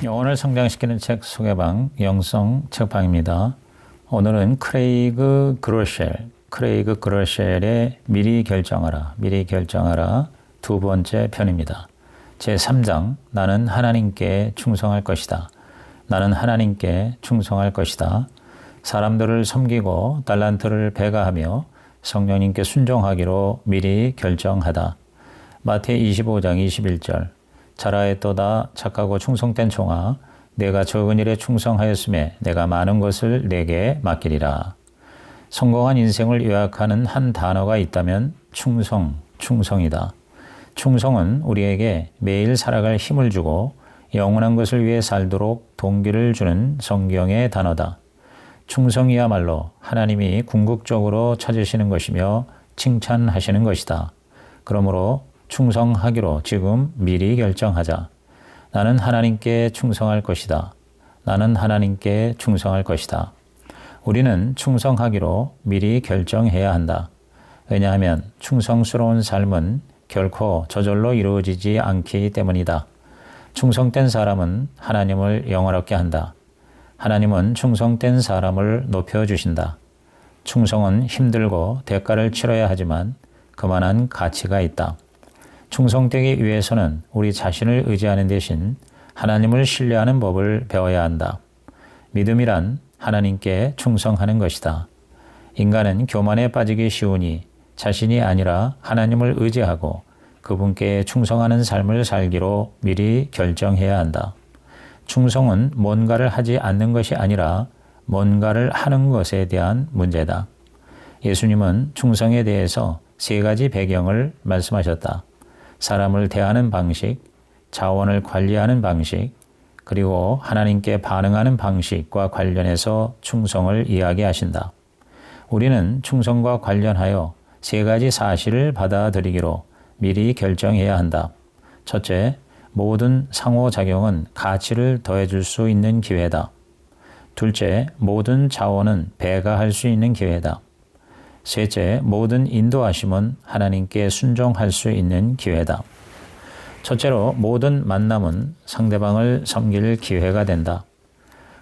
영혼을 성장시키는 책 소개방 영성 책방입니다. 오늘은 크레이그 그로셸의 미리 결정하라 두 번째 편입니다. 제3장 나는 하나님께 충성할 것이다. 나는 하나님께 충성할 것이다. 사람들을 섬기고 달란트를 배가하며 성령님께 순종하기로 미리 결정하다. 마태이 25장 21절 자라했도다 착하고 충성된 종아 내가 적은 일에 충성하였음에 내가 많은 것을 내게 맡기리라. 성공한 인생을 요약하는 한 단어가 있다면 충성이다. 충성은 우리에게 매일 살아갈 힘을 주고 영원한 것을 위해 살도록 동기를 주는 성경의 단어다. 충성이야말로 하나님이 궁극적으로 찾으시는 것이며 칭찬하시는 것이다. 그러므로 충성하기로 지금 미리 결정하자. 나는 하나님께 충성할 것이다. 나는 하나님께 충성할 것이다. 우리는 충성하기로 미리 결정해야 한다. 왜냐하면 충성스러운 삶은 결코 저절로 이루어지지 않기 때문이다. 충성된 사람은 하나님을 영화롭게 한다. 하나님은 충성된 사람을 높여주신다. 충성은 힘들고 대가를 치러야 하지만 그만한 가치가 있다. 충성되기 위해서는 우리 자신을 의지하는 대신 하나님을 신뢰하는 법을 배워야 한다. 믿음이란 하나님께 충성하는 것이다. 인간은 교만에 빠지기 쉬우니 자신이 아니라 하나님을 의지하고 그분께 충성하는 삶을 살기로 미리 결정해야 한다. 충성은 뭔가를 하지 않는 것이 아니라 뭔가를 하는 것에 대한 문제다. 예수님은 충성에 대해서 세 가지 배경을 말씀하셨다. 사람을 대하는 방식, 자원을 관리하는 방식, 그리고 하나님께 반응하는 방식과 관련해서 충성을 이야기하신다. 우리는 충성과 관련하여 세 가지 사실을 받아들이기로 미리 결정해야 한다. 첫째, 모든 상호작용은 가치를 더해줄 수 있는 기회다. 둘째, 모든 자원은 배가할 수 있는 기회다. 셋째, 모든 인도하심은 하나님께 순종할 수 있는 기회다. 첫째로 모든 만남은 상대방을 섬길 기회가 된다.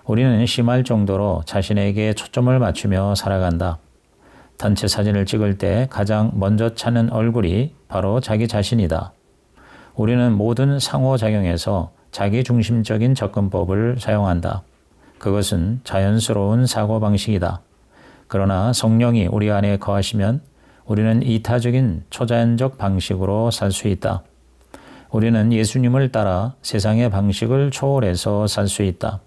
우리는 심할 정도로 자신에게 초점을 맞추며 살아간다. 단체 사진을 찍을 때 가장 먼저 찾는 얼굴이 바로 자기 자신이다. 우리는 모든 상호작용에서 자기중심적인 접근법을 사용한다. 그것은 자연스러운 사고방식이다. 그러나 성령이 우리 안에 거하시면 우리는 이타적인 초자연적 방식으로 살 수 있다. 우리는 예수님을 따라 세상의 방식을 초월해서 살 수 있다.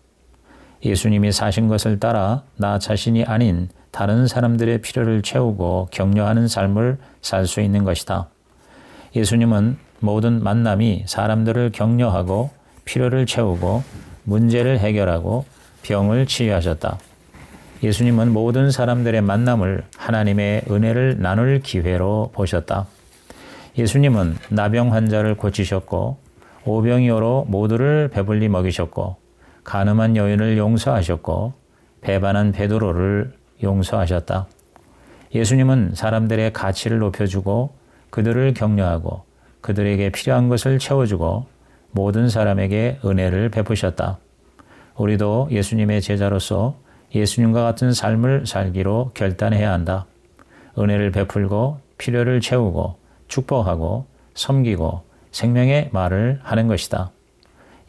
예수님이 사신 것을 따라 나 자신이 아닌 다른 사람들의 필요를 채우고 격려하는 삶을 살 수 있는 것이다. 예수님은 모든 만남이 사람들을 격려하고 필요를 채우고 문제를 해결하고 병을 치유하셨다. 예수님은 모든 사람들의 만남을 하나님의 은혜를 나눌 기회로 보셨다. 예수님은 나병 환자를 고치셨고 오병이어로 모두를 배불리 먹이셨고 간음한 여인을 용서하셨고 배반한 베드로를 용서하셨다. 예수님은 사람들의 가치를 높여주고 그들을 격려하고 그들에게 필요한 것을 채워주고 모든 사람에게 은혜를 베푸셨다. 우리도 예수님의 제자로서 예수님과 같은 삶을 살기로 결단해야 한다. 은혜를 베풀고 필요를 채우고 축복하고 섬기고 생명의 말을 하는 것이다.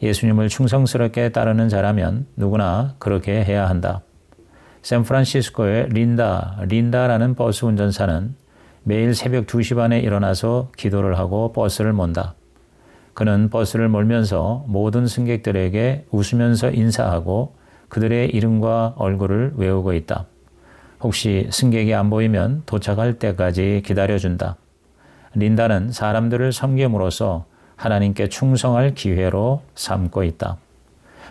예수님을 충성스럽게 따르는 자라면 누구나 그렇게 해야 한다. 샌프란시스코의 린다라는 버스 운전사는 매일 새벽 2시 반에 일어나서 기도를 하고 버스를 몬다. 그는 버스를 몰면서 모든 승객들에게 웃으면서 인사하고 그들의 이름과 얼굴을 외우고 있다. 혹시 승객이 안 보이면 도착할 때까지 기다려준다. 린다는 사람들을 섬김으로써 하나님께 충성할 기회로 삼고 있다.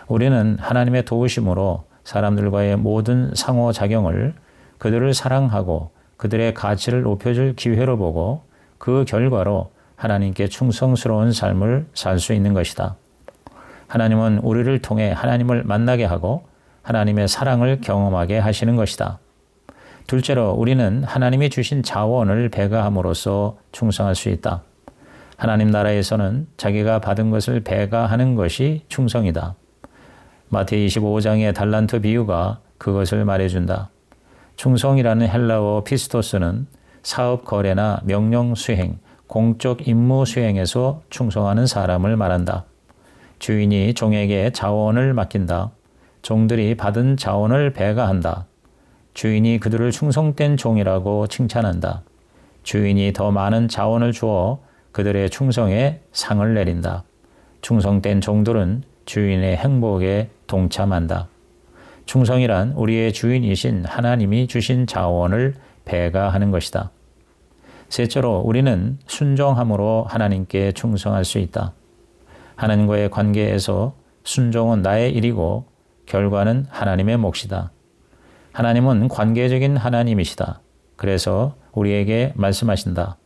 우리는 하나님의 도우심으로 사람들과의 모든 상호작용을 그들을 사랑하고 그들의 가치를 높여줄 기회로 보고 그 결과로 하나님께 충성스러운 삶을 살 수 있는 것이다. 하나님은 우리를 통해 하나님을 만나게 하고 하나님의 사랑을 경험하게 하시는 것이다. 둘째로 우리는 하나님이 주신 자원을 배가함으로써 충성할 수 있다. 하나님 나라에서는 자기가 받은 것을 배가하는 것이 충성이다. 마태이 25장의 달란트 비유가 그것을 말해준다. 충성이라는 헬라어 피스토스는 사업 거래나 명령 수행, 공적 임무 수행에서 충성하는 사람을 말한다. 주인이 종에게 자원을 맡긴다. 종들이 받은 자원을 배가한다. 주인이 그들을 충성된 종이라고 칭찬한다. 주인이 더 많은 자원을 주어 그들의 충성에 상을 내린다. 충성된 종들은 주인의 행복에 동참한다. 충성이란 우리의 주인이신 하나님이 주신 자원을 배가하는 것이다. 셋째로 우리는 순종함으로 하나님께 충성할 수 있다. 하나님과의 관계에서 순종은 나의 일이고 결과는 하나님의 몫이다. 하나님은 관계적인 하나님이시다. 그래서 우리에게 말씀하신다.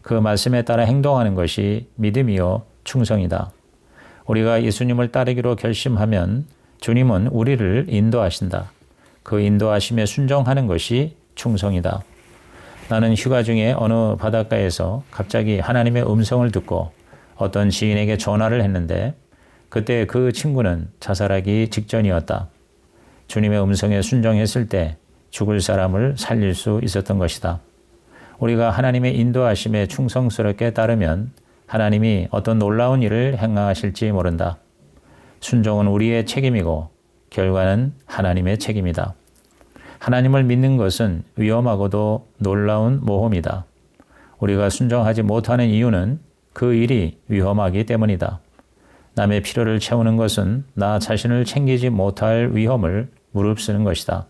그 말씀에 따라 행동하는 것이 믿음이요 충성이다. 우리가 예수님을 따르기로 결심하면 주님은 우리를 인도하신다. 그 인도하심에 순종하는 것이 충성이다. 나는 휴가 중에 어느 바닷가에서 갑자기 하나님의 음성을 듣고 어떤 지인에게 전화를 했는데 그때 그 친구는 자살하기 직전이었다. 주님의 음성에 순종했을 때 죽을 사람을 살릴 수 있었던 것이다. 우리가 하나님의 인도하심에 충성스럽게 따르면 하나님이 어떤 놀라운 일을 행하실지 모른다. 순종은 우리의 책임이고 결과는 하나님의 책임이다. 하나님을 믿는 것은 위험하고도 놀라운 모험이다. 우리가 순종하지 못하는 이유는 그 일이 위험하기 때문이다. 남의 필요를 채우는 것은 나 자신을 챙기지 못할 위험을 무릅쓰는 것이다.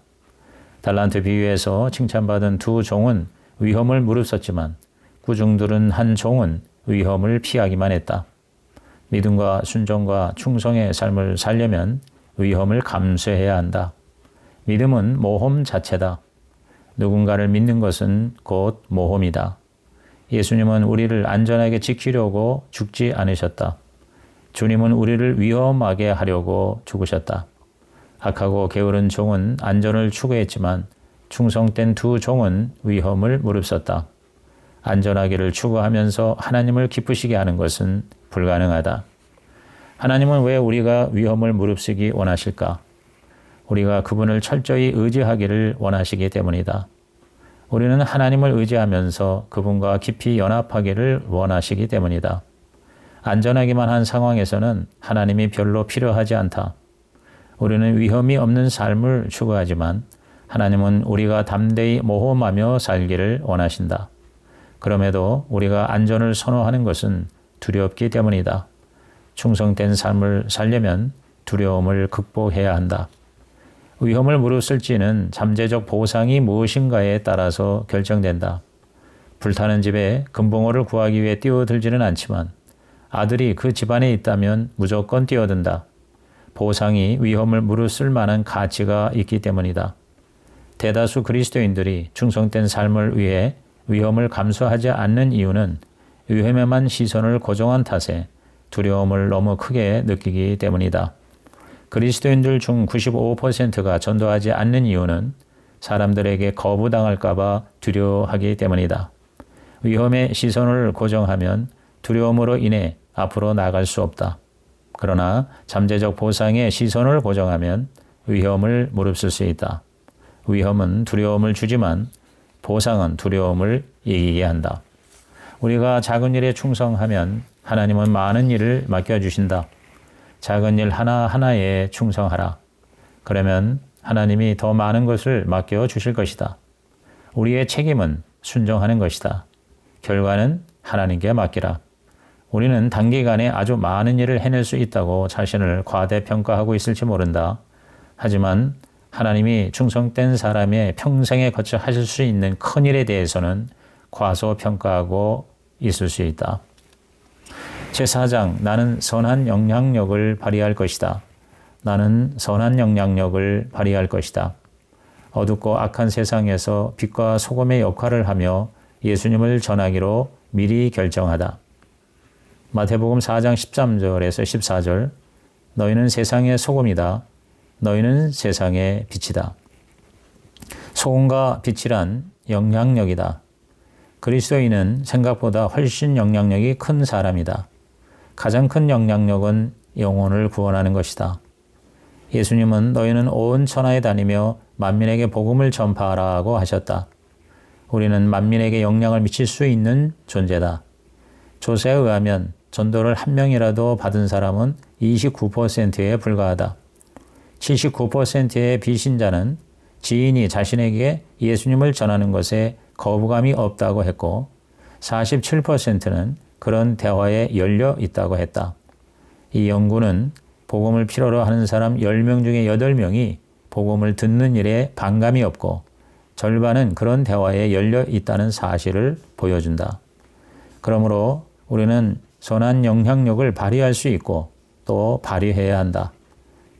달란트 비유에서 칭찬받은 두 종은 위험을 무릅썼지만 구중들은 한 종은 위험을 피하기만 했다. 믿음과 순종과 충성의 삶을 살려면 위험을 감수해야 한다. 믿음은 모험 자체다. 누군가를 믿는 것은 곧 모험이다. 예수님은 우리를 안전하게 지키려고 죽지 않으셨다. 주님은 우리를 위험하게 하려고 죽으셨다. 악하고 게으른 종은 안전을 추구했지만 충성된 두 종은 위험을 무릅썼다. 안전하기를 추구하면서 하나님을 기쁘시게 하는 것은 불가능하다. 하나님은 왜 우리가 위험을 무릅쓰기 원하실까? 우리가 그분을 철저히 의지하기를 원하시기 때문이다. 우리는 하나님을 의지하면서 그분과 깊이 연합하기를 원하시기 때문이다. 안전하기만 한 상황에서는 하나님이 별로 필요하지 않다. 우리는 위험이 없는 삶을 추구하지만 하나님은 우리가 담대히 모험하며 살기를 원하신다. 그럼에도 우리가 안전을 선호하는 것은 두렵기 때문이다. 충성된 삶을 살려면 두려움을 극복해야 한다. 위험을 무릅쓸지는 잠재적 보상이 무엇인가에 따라서 결정된다. 불타는 집에 금붕어를 구하기 위해 뛰어들지는 않지만 아들이 그 집안에 있다면 무조건 뛰어든다. 보상이 위험을 무릅쓸 만한 가치가 있기 때문이다. 대다수 그리스도인들이 충성된 삶을 위해 위험을 감수하지 않는 이유는 위험에만 시선을 고정한 탓에 두려움을 너무 크게 느끼기 때문이다. 그리스도인들 중 95%가 전도하지 않는 이유는 사람들에게 거부당할까 봐 두려워하기 때문이다. 위험에 시선을 고정하면 두려움으로 인해 앞으로 나갈 수 없다. 그러나 잠재적 보상에 시선을 고정하면 위험을 무릅쓸 수 있다. 위험은 두려움을 주지만 보상은 두려움을 이기게 한다. 우리가 작은 일에 충성하면 하나님은 많은 일을 맡겨주신다. 작은 일 하나하나에 충성하라. 그러면 하나님이 더 많은 것을 맡겨주실 것이다. 우리의 책임은 순종하는 것이다. 결과는 하나님께 맡기라. 우리는 단기간에 아주 많은 일을 해낼 수 있다고 자신을 과대평가하고 있을지 모른다. 하지만 하나님이 충성된 사람의 평생에 거쳐 하실 수 있는 큰 일에 대해서는 과소평가하고 있을 수 있다. 제4장 나는 선한 영향력을 발휘할 것이다. 나는 선한 영향력을 발휘할 것이다. 어둡고 악한 세상에서 빛과 소금의 역할을 하며 예수님을 전하기로 미리 결정하다. 마태복음 4장 13절에서 14절 너희는 세상의 소금이다. 너희는 세상의 빛이다. 소금과 빛이란 영향력이다. 그리스도인은 생각보다 훨씬 영향력이 큰 사람이다. 가장 큰 영향력은 영혼을 구원하는 것이다. 예수님은 너희는 온 천하에 다니며 만민에게 복음을 전파하라고 하셨다. 우리는 만민에게 영향을 미칠 수 있는 존재다. 조사에 의하면 전도를 한 명이라도 받은 사람은 29%에 불과하다. 79%의 비신자는 지인이 자신에게 예수님을 전하는 것에 거부감이 없다고 했고 47%는 그런 대화에 열려 있다고 했다. 이 연구는 복음을 필요로 하는 사람 10명 중에 8명이 복음을 듣는 일에 반감이 없고 절반은 그런 대화에 열려 있다는 사실을 보여준다. 그러므로 우리는 선한 영향력을 발휘할 수 있고 또 발휘해야 한다.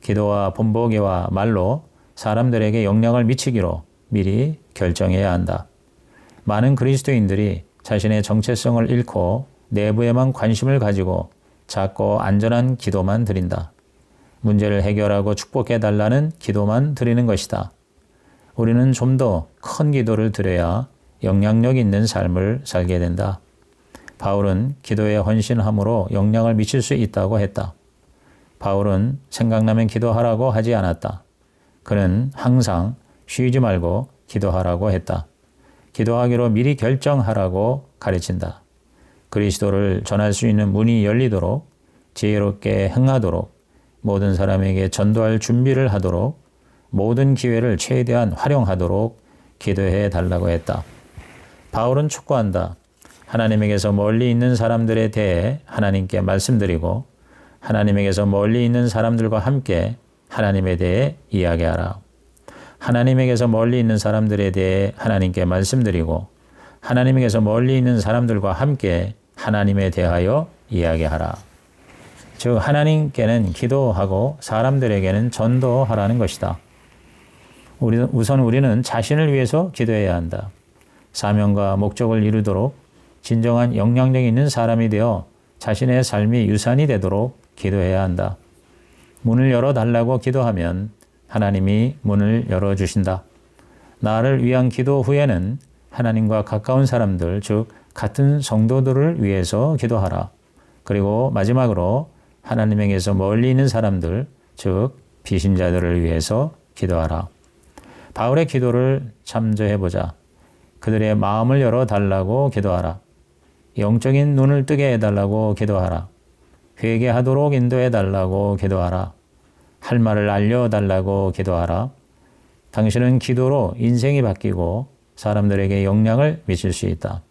기도와 본보기와 말로 사람들에게 영향을 미치기로 미리 결정해야 한다. 많은 그리스도인들이 자신의 정체성을 잃고 내부에만 관심을 가지고 작고 안전한 기도만 드린다. 문제를 해결하고 축복해달라는 기도만 드리는 것이다. 우리는 좀 더 큰 기도를 드려야 영향력 있는 삶을 살게 된다. 바울은 기도에 헌신함으로 영향을 미칠 수 있다고 했다. 바울은 생각나면 기도하라고 하지 않았다. 그는 항상 쉬지 말고 기도하라고 했다. 기도하기로 미리 결정하라고 가르친다. 그리스도를 전할 수 있는 문이 열리도록 지혜롭게 행하도록 모든 사람에게 전도할 준비를 하도록 모든 기회를 최대한 활용하도록 기도해 달라고 했다. 바울은 촉구한다. 하나님에게서 멀리 있는 사람들에 대해 하나님께 말씀드리고 하나님에게서 멀리 있는 사람들과 함께 하나님에 대해 이야기하라. 하나님에게서 멀리 있는 사람들에 대해 하나님께 말씀드리고 하나님에게서 멀리 있는 사람들과 함께 하나님에 대하여 이야기하라. 즉 하나님께는 기도하고 사람들에게는 전도하라는 것이다. 우선 우리는 자신을 위해서 기도해야 한다. 사명과 목적을 이루도록 진정한 영향력 있는 사람이 되어 자신의 삶이 유산이 되도록 기도해야 한다. 문을 열어달라고 기도하면 하나님이 문을 열어주신다. 나를 위한 기도 후에는 하나님과 가까운 사람들, 즉 같은 성도들을 위해서 기도하라. 그리고 마지막으로 하나님에게서 멀리 있는 사람들, 즉 비신자들을 위해서 기도하라. 바울의 기도를 참조해보자. 그들의 마음을 열어달라고 기도하라. 영적인 눈을 뜨게 해달라고 기도하라. 회개하도록 인도해달라고 기도하라. 할 말을 알려달라고 기도하라. 당신은 기도로 인생이 바뀌고 사람들에게 영향을 미칠 수 있다.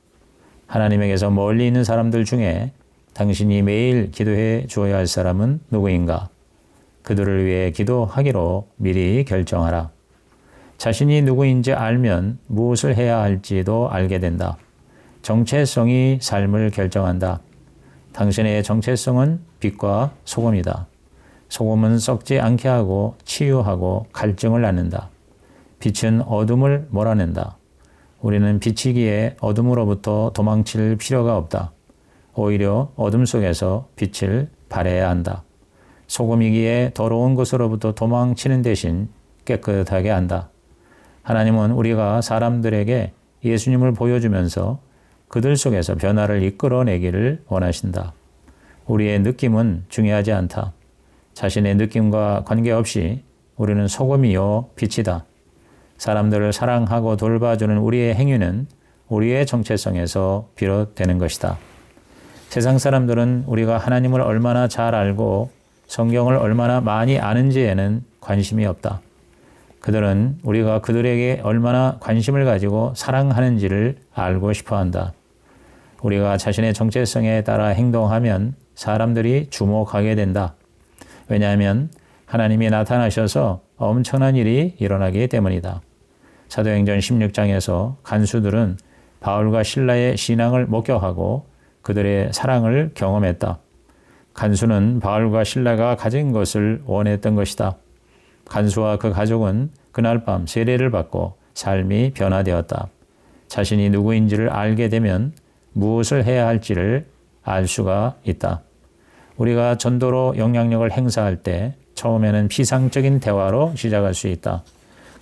하나님에게서 멀리 있는 사람들 중에 당신이 매일 기도해 주어야 할 사람은 누구인가? 그들을 위해 기도하기로 미리 결정하라. 자신이 누구인지 알면 무엇을 해야 할지도 알게 된다. 정체성이 삶을 결정한다. 당신의 정체성은 빛과 소금이다. 소금은 썩지 않게 하고 치유하고 갈증을 낳는다. 빛은 어둠을 몰아낸다. 우리는 빛이기에 어둠으로부터 도망칠 필요가 없다. 오히려 어둠 속에서 빛을 발해야 한다. 소금이기에 더러운 것으로부터 도망치는 대신 깨끗하게 한다. 하나님은 우리가 사람들에게 예수님을 보여주면서 그들 속에서 변화를 이끌어내기를 원하신다. 우리의 느낌은 중요하지 않다. 자신의 느낌과 관계없이 우리는 소금이요 빛이다. 사람들을 사랑하고 돌봐주는 우리의 행위는 우리의 정체성에서 비롯되는 것이다. 세상 사람들은 우리가 하나님을 얼마나 잘 알고 성경을 얼마나 많이 아는지에는 관심이 없다. 그들은 우리가 그들에게 얼마나 관심을 가지고 사랑하는지를 알고 싶어 한다. 우리가 자신의 정체성에 따라 행동하면 사람들이 주목하게 된다. 왜냐하면 하나님이 나타나셔서 엄청난 일이 일어나기 때문이다. 사도행전 16장에서 간수들은 바울과 실라의 신앙을 목격하고 그들의 사랑을 경험했다. 간수는 바울과 실라가 가진 것을 원했던 것이다. 간수와 그 가족은 그날 밤 세례를 받고 삶이 변화되었다. 자신이 누구인지를 알게 되면 무엇을 해야 할지를 알 수가 있다. 우리가 전도로 영향력을 행사할 때 처음에는 피상적인 대화로 시작할 수 있다.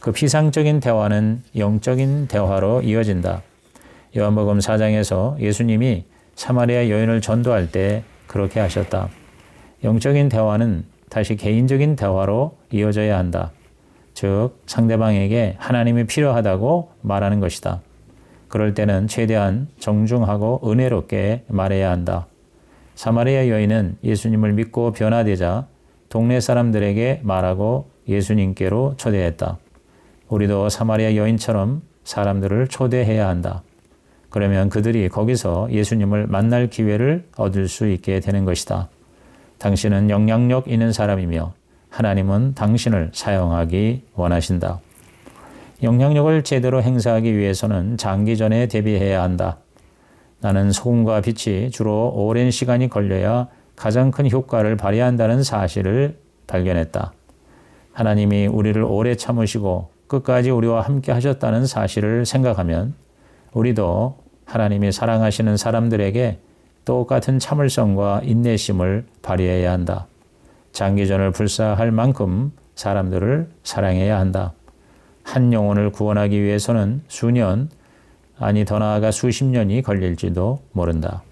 그 피상적인 대화는 영적인 대화로 이어진다. 요한복음 4장에서 예수님이 사마리아 여인을 전도할 때 그렇게 하셨다. 영적인 대화는 다시 개인적인 대화로 이어져야 한다. 즉 상대방에게 하나님이 필요하다고 말하는 것이다. 그럴 때는 최대한 정중하고 은혜롭게 말해야 한다. 사마리아 여인은 예수님을 믿고 변화되자 동네 사람들에게 말하고 예수님께로 초대했다. 우리도 사마리아 여인처럼 사람들을 초대해야 한다. 그러면 그들이 거기서 예수님을 만날 기회를 얻을 수 있게 되는 것이다. 당신은 영향력 있는 사람이며 하나님은 당신을 사용하기 원하신다. 영향력을 제대로 행사하기 위해서는 장기전에 대비해야 한다. 나는 소금과 빛이 주로 오랜 시간이 걸려야 가장 큰 효과를 발휘한다는 사실을 발견했다. 하나님이 우리를 오래 참으시고 끝까지 우리와 함께 하셨다는 사실을 생각하면 우리도 하나님이 사랑하시는 사람들에게 똑같은 참을성과 인내심을 발휘해야 한다. 장기전을 불사할 만큼 사람들을 사랑해야 한다. 한 영혼을 구원하기 위해서는 수년, 아니 더 나아가 수십 년이 걸릴지도 모른다.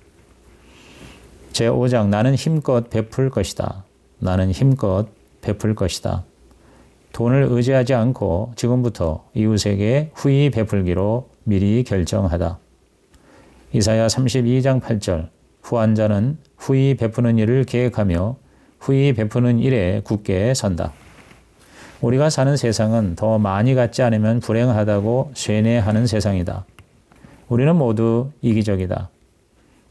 제5장 나는 힘껏 베풀 것이다. 나는 힘껏 베풀 것이다. 돈을 의지하지 않고 지금부터 이웃에게 후히 베풀기로 미리 결정하다. 이사야 32장 8절 후한 자는 후히 베푸는 일을 계획하며 후히 베푸는 일에 굳게 선다. 우리가 사는 세상은 더 많이 갖지 않으면 불행하다고 쇠뇌하는 세상이다. 우리는 모두 이기적이다.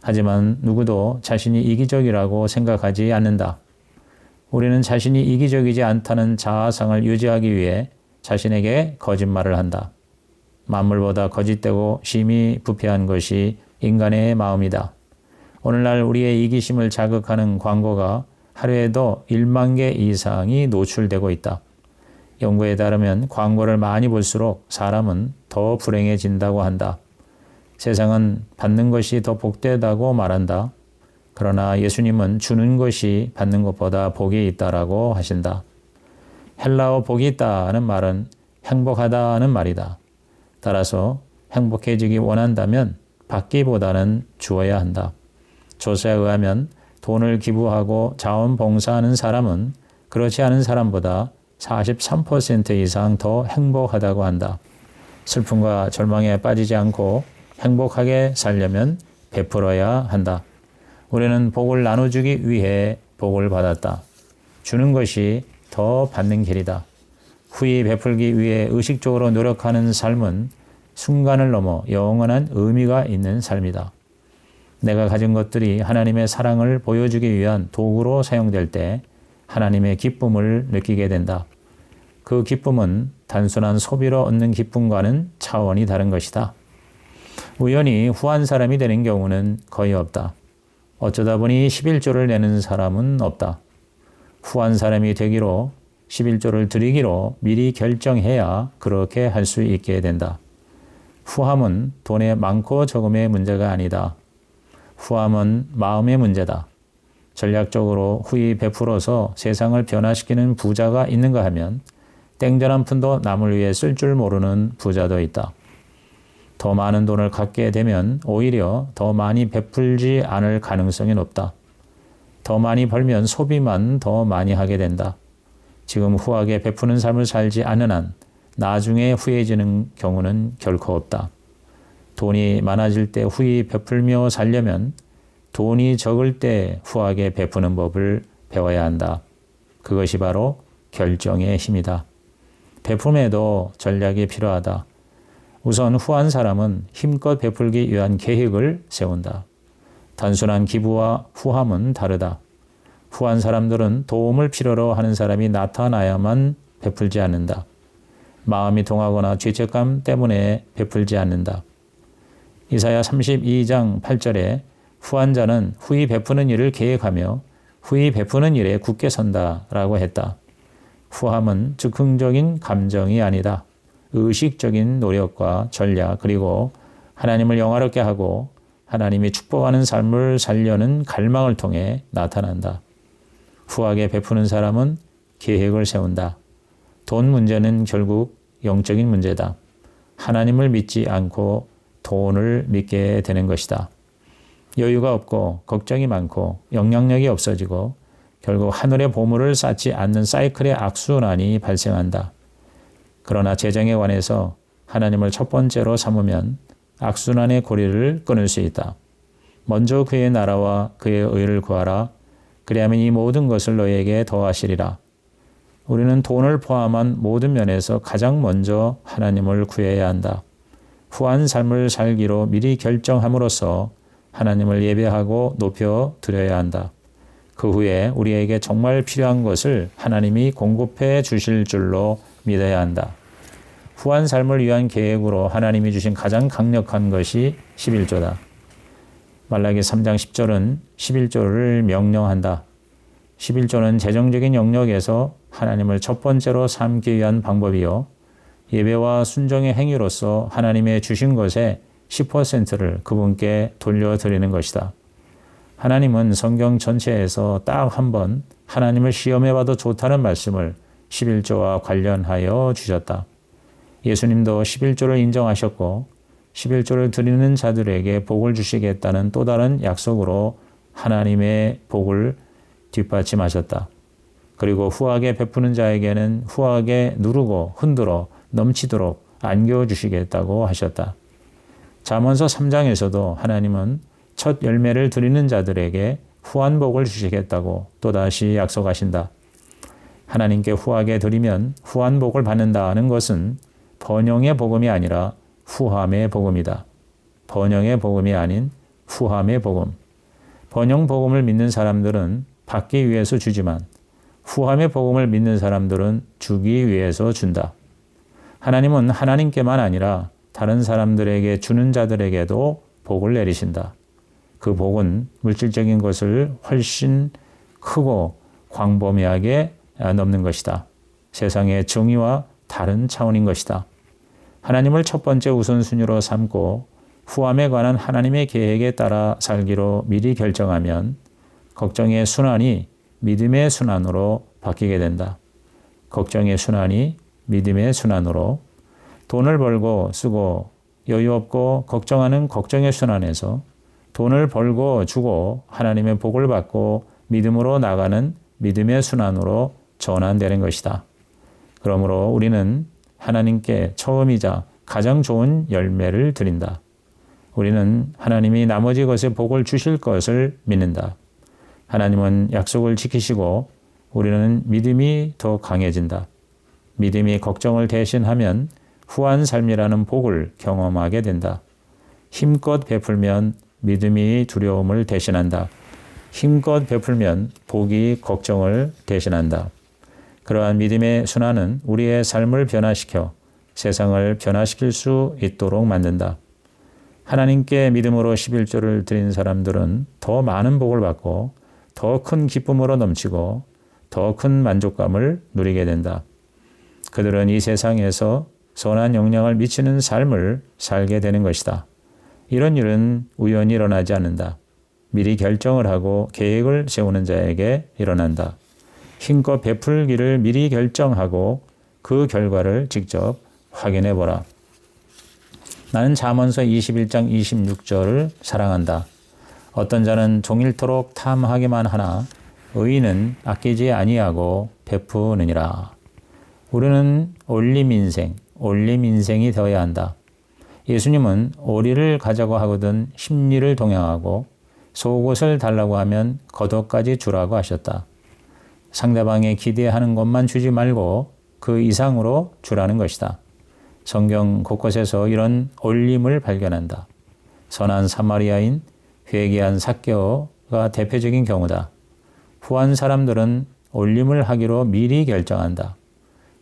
하지만 누구도 자신이 이기적이라고 생각하지 않는다. 우리는 자신이 이기적이지 않다는 자아상을 유지하기 위해 자신에게 거짓말을 한다. 만물보다 거짓되고 심히 부패한 것이 인간의 마음이다. 오늘날 우리의 이기심을 자극하는 광고가 하루에도 1만 개 이상이 노출되고 있다. 연구에 따르면 광고를 많이 볼수록 사람은 더 불행해진다고 한다. 세상은 받는 것이 더 복되다고 말한다. 그러나 예수님은 주는 것이 받는 것보다 복이 있다라고 하신다. 헬라어 복이 있다는 말은 행복하다는 말이다. 따라서 행복해지기 원한다면 받기보다는 주어야 한다. 조사에 의하면 돈을 기부하고 자원봉사하는 사람은 그렇지 않은 사람보다 43% 이상 더 행복하다고 한다. 슬픔과 절망에 빠지지 않고 행복하게 살려면 베풀어야 한다. 우리는 복을 나눠주기 위해 복을 받았다. 주는 것이 더 받는 길이다. 후히 베풀기 위해 의식적으로 노력하는 삶은 순간을 넘어 영원한 의미가 있는 삶이다. 내가 가진 것들이 하나님의 사랑을 보여주기 위한 도구로 사용될 때 하나님의 기쁨을 느끼게 된다. 그 기쁨은 단순한 소비로 얻는 기쁨과는 차원이 다른 것이다. 우연히 후한 사람이 되는 경우는 거의 없다. 어쩌다 보니 11조를 내는 사람은 없다. 후한 사람이 되기로 11조를 드리기로 미리 결정해야 그렇게 할 수 있게 된다. 후함은 돈의 많고 적음의 문제가 아니다. 후함은 마음의 문제다. 전략적으로 후히 베풀어서 세상을 변화시키는 부자가 있는가 하면 땡전 한 푼도 남을 위해 쓸 줄 모르는 부자도 있다. 더 많은 돈을 갖게 되면 오히려 더 많이 베풀지 않을 가능성이 높다. 더 많이 벌면 소비만 더 많이 하게 된다. 지금 후하게 베푸는 삶을 살지 않는 한 나중에 후해지는 경우는 결코 없다. 돈이 많아질 때 후히 베풀며 살려면 돈이 적을 때 후하게 베푸는 법을 배워야 한다. 그것이 바로 결정의 힘이다. 베품에도 전략이 필요하다. 우선 후한 사람은 힘껏 베풀기 위한 계획을 세운다. 단순한 기부와 후함은 다르다. 후한 사람들은 도움을 필요로 하는 사람이 나타나야만 베풀지 않는다. 마음이 동하거나 죄책감 때문에 베풀지 않는다. 이사야 32장 8절에 후한 자는 후히 베푸는 일을 계획하며 후히 베푸는 일에 굳게 선다라고 했다. 후함은 즉흥적인 감정이 아니다. 의식적인 노력과 전략 그리고 하나님을 영화롭게 하고 하나님이 축복하는 삶을 살려는 갈망을 통해 나타난다. 후하게 베푸는 사람은 계획을 세운다. 돈 문제는 결국 영적인 문제다. 하나님을 믿지 않고 돈을 믿게 되는 것이다. 여유가 없고 걱정이 많고 영향력이 없어지고 결국 하늘의 보물을 쌓지 않는 사이클의 악순환이 발생한다. 그러나 재정에 관해서 하나님을 첫 번째로 삼으면 악순환의 고리를 끊을 수 있다. 먼저 그의 나라와 그의 의를 구하라. 그리하면 이 모든 것을 너희에게 더하시리라. 우리는 돈을 포함한 모든 면에서 가장 먼저 하나님을 구해야 한다. 후한 삶을 살기로 미리 결정함으로써 하나님을 예배하고 높여 드려야 한다. 그 후에 우리에게 정말 필요한 것을 하나님이 공급해 주실 줄로 믿어야 한다. 후한 삶을 위한 계획으로 하나님이 주신 가장 강력한 것이 11조다. 말라기 3장 10절은 11조를 명령한다. 11조는 재정적인 영역에서 하나님을 첫 번째로 삼기 위한 방법이요. 예배와 순종의 행위로서 하나님의 주신 것의 10%를 그분께 돌려드리는 것이다. 하나님은 성경 전체에서 딱 한 번 하나님을 시험해봐도 좋다는 말씀을 11조와 관련하여 주셨다. 예수님도 11조를 인정하셨고 11조를 드리는 자들에게 복을 주시겠다는 또 다른 약속으로 하나님의 복을 뒷받침하셨다. 그리고 후하게 베푸는 자에게는 후하게 누르고 흔들어 넘치도록 안겨주시겠다고 하셨다. 잠언서 3장에서도 하나님은 첫 열매를 드리는 자들에게 후한 복을 주시겠다고 또다시 약속하신다. 하나님께 후하게 드리면 후한 복을 받는다는 것은 번영의 복음이 아니라 후함의 복음이다. 번영의 복음이 아닌 후함의 복음. 번영 복음을 믿는 사람들은 받기 위해서 주지만 후함의 복음을 믿는 사람들은 주기 위해서 준다. 하나님은 하나님께만 아니라 다른 사람들에게 주는 자들에게도 복을 내리신다. 그 복은 물질적인 것을 훨씬 크고 광범위하게 넘는 것이다. 세상의 정의와 다른 차원인 것이다. 하나님을 첫 번째 우선순위로 삼고 후함에 관한 하나님의 계획에 따라 살기로 미리 결정하면 걱정의 순환이 믿음의 순환으로 바뀌게 된다. 걱정의 순환이 믿음의 순환으로 돈을 벌고 쓰고 여유 없고 걱정하는 걱정의 순환에서 돈을 벌고 주고 하나님의 복을 받고 믿음으로 나가는 믿음의 순환으로 전환되는 것이다. 그러므로 우리는 하나님께 처음이자 가장 좋은 열매를 드린다. 우리는 하나님이 나머지 것에 복을 주실 것을 믿는다. 하나님은 약속을 지키시고 우리는 믿음이 더 강해진다. 믿음이 걱정을 대신하면 후한 삶이라는 복을 경험하게 된다. 힘껏 베풀면 믿음이 두려움을 대신한다. 힘껏 베풀면 복이 걱정을 대신한다. 그러한 믿음의 순환은 우리의 삶을 변화시켜 세상을 변화시킬 수 있도록 만든다. 하나님께 믿음으로 11조를 드린 사람들은 더 많은 복을 받고 더 큰 기쁨으로 넘치고 더 큰 만족감을 누리게 된다. 그들은 이 세상에서 선한 영향을 미치는 삶을 살게 되는 것이다. 이런 일은 우연히 일어나지 않는다. 미리 결정을 하고 계획을 세우는 자에게 일어난다. 힘껏 베풀기를 미리 결정하고 그 결과를 직접 확인해 보라. 나는 잠언서 21장 26절을 사랑한다. 어떤 자는 종일토록 탐하기만 하나 의인은 아끼지 아니하고 베푸느니라. 우리는 올림 인생이 되어야 한다. 예수님은 오리를 가자고 하거든 십리를 동양하고 속옷을 달라고 하면 겉옷까지 주라고 하셨다. 상대방의 기대하는 것만 주지 말고 그 이상으로 주라는 것이다. 성경 곳곳에서 이런 올림을 발견한다. 선한 사마리아인 회개한 삭개오가 대표적인 경우다. 후한 사람들은 올림을 하기로 미리 결정한다.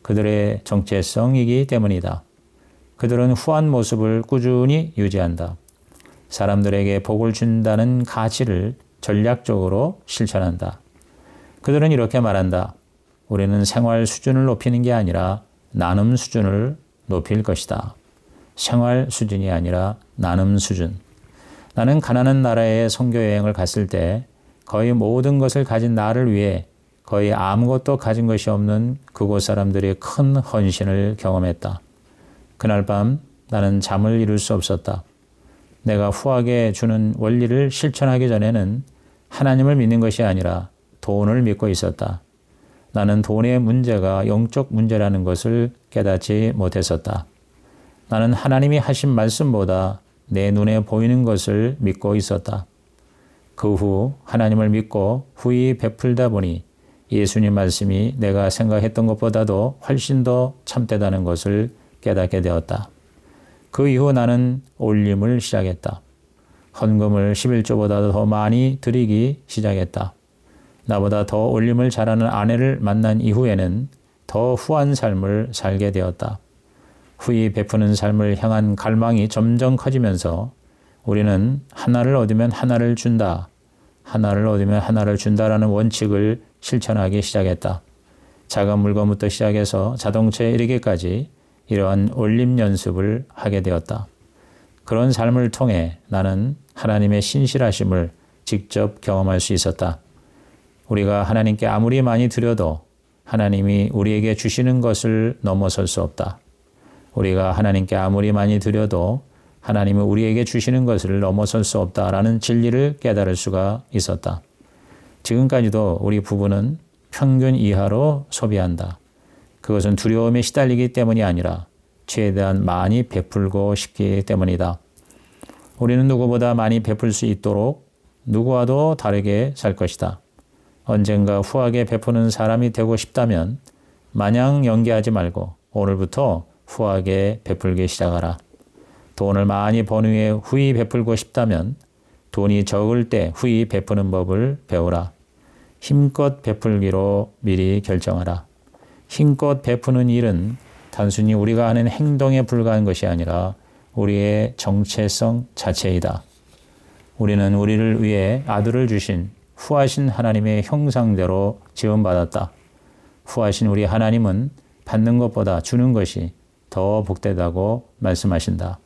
그들의 정체성이기 때문이다. 그들은 후한 모습을 꾸준히 유지한다. 사람들에게 복을 준다는 가치를 전략적으로 실천한다. 그들은 이렇게 말한다. 우리는 생활 수준을 높이는 게 아니라 나눔 수준을 높일 것이다. 생활 수준이 아니라 나눔 수준. 나는 가나안 나라에 선교여행을 갔을 때 거의 모든 것을 가진 나를 위해 거의 아무것도 가진 것이 없는 그곳 사람들의 큰 헌신을 경험했다. 그날 밤 나는 잠을 이룰 수 없었다. 내가 후하게 주는 원리를 실천하기 전에는 하나님을 믿는 것이 아니라 돈을 믿고 있었다. 나는 돈의 문제가 영적 문제라는 것을 깨닫지 못했었다. 나는 하나님이 하신 말씀보다 내 눈에 보이는 것을 믿고 있었다. 그 후 하나님을 믿고 후히 베풀다 보니 예수님 말씀이 내가 생각했던 것보다도 훨씬 더 참되다는 것을 깨닫게 되었다. 그 이후 나는 올림을 시작했다. 헌금을 11조보다 더 많이 드리기 시작했다. 나보다 더 올림을 잘하는 아내를 만난 이후에는 더 후한 삶을 살게 되었다. 후히 베푸는 삶을 향한 갈망이 점점 커지면서 우리는 하나를 얻으면 하나를 준다. 하나를 얻으면 하나를 준다라는 원칙을 실천하기 시작했다. 작은 물건부터 시작해서 자동차에 이르기까지 이러한 올림 연습을 하게 되었다. 그런 삶을 통해 나는 하나님의 신실하심을 직접 경험할 수 있었다. 우리가 하나님께 아무리 많이 드려도 하나님이 우리에게 주시는 것을 넘어설 수 없다. 우리가 하나님께 아무리 많이 드려도 하나님은 우리에게 주시는 것을 넘어설 수 없다라는 진리를 깨달을 수가 있었다. 지금까지도 우리 부부는 평균 이하로 소비한다. 그것은 두려움에 시달리기 때문이 아니라 최대한 많이 베풀고 싶기 때문이다. 우리는 누구보다 많이 베풀 수 있도록 누구와도 다르게 살 것이다. 언젠가 후하게 베푸는 사람이 되고 싶다면 마냥 연기하지 말고 오늘부터 후하게 베풀기 시작하라. 돈을 많이 번 후에 후히 베풀고 싶다면 돈이 적을 때 후히 베푸는 법을 배우라. 힘껏 베풀기로 미리 결정하라. 힘껏 베푸는 일은 단순히 우리가 하는 행동에 불과한 것이 아니라 우리의 정체성 자체이다. 우리는 우리를 위해 아들을 주신 후하신 하나님의 형상대로 지음받았다. 후하신 우리 하나님은 받는 것보다 주는 것이 더 복되다고 말씀하신다.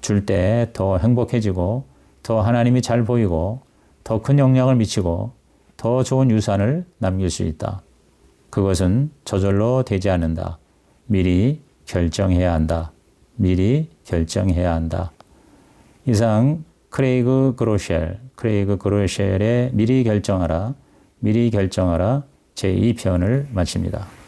줄 때 더 행복해지고 더 하나님이 잘 보이고 더 큰 영향을 미치고 더 좋은 유산을 남길 수 있다. 그것은 저절로 되지 않는다. 미리 결정해야 한다. 미리 결정해야 한다. 이상 크레이그 그로셸의 미리 결정하라 제2편을 마칩니다.